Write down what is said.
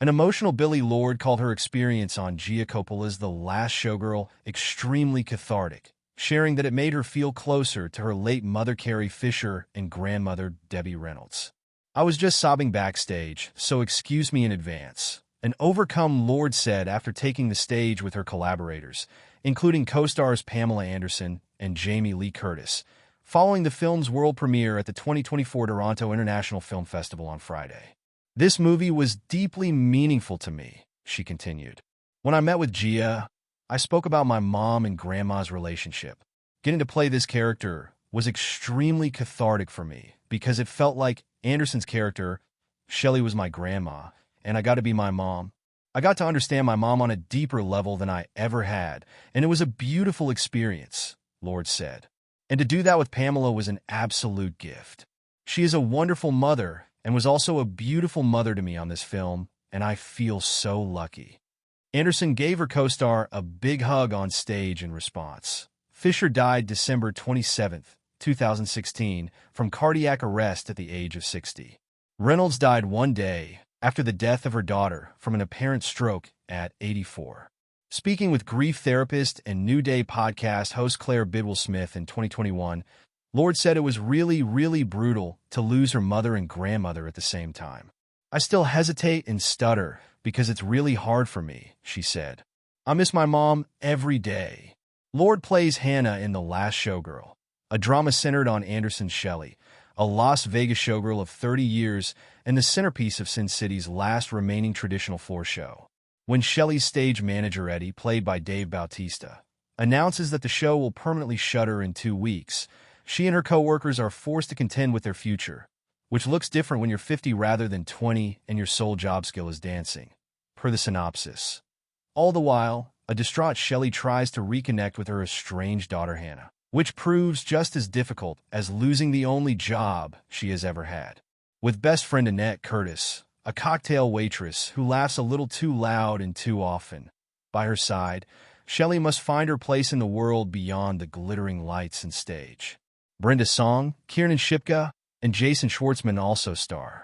An emotional Billie Lourd called her experience on Gia Coppola's The Last Showgirl extremely cathartic, sharing that it made her feel closer to her late mother Carrie Fisher and grandmother Debbie Reynolds. "I was just sobbing backstage, so excuse me in advance," an overcome Lourd said after taking the stage with her collaborators, including co-stars Pamela Anderson and Jamie Lee Curtis, following the film's world premiere at the 2024 Toronto International Film Festival on Friday. "This movie was deeply meaningful to me," she continued. "When I met with Gia, I spoke about my mom and grandma's relationship. Getting to play this character was extremely cathartic for me because it felt like Anderson's character, Shelley, was my grandma, and I got to be my mom. I got to understand my mom on a deeper level than I ever had, and it was a beautiful experience," Lourd said. "And to do that with Pamela was an absolute gift. She is a wonderful mother and was also a beautiful mother to me on this film, and I feel so lucky." Anderson gave her co-star a big hug on stage in response. Fisher died December 27, 2016, from cardiac arrest at the age of 60. Reynolds died one day after the death of her daughter from an apparent stroke at 84. Speaking with grief therapist and New Day podcast host Claire Bidwell-Smith in 2021, Lourd said it was really brutal to lose her mother and grandmother at the same time. "I still hesitate and stutter because it's really hard for me," she said. "I miss my mom every day." Lourd plays Hannah in The Last Showgirl, a drama centered on Anderson's Shelley, a Las Vegas showgirl of 30 years and the centerpiece of Sin City's last remaining traditional floor show. When Shelley's stage manager Eddie, played by Dave Bautista, announces that the show will permanently shutter in 2 weeks, she and her co-workers are forced to contend with their future, which looks different when you're 50 rather than 20 and your sole job skill is dancing, per the synopsis. All the while, a distraught Shelley tries to reconnect with her estranged daughter Hannah, which proves just as difficult as losing the only job she has ever had. With best friend Annette Curtis, a cocktail waitress who laughs a little too loud and too often, by her side, Shelley must find her place in the world beyond the glittering lights and stage. Brenda Song, Kiernan Shipka, and Jason Schwartzman also star.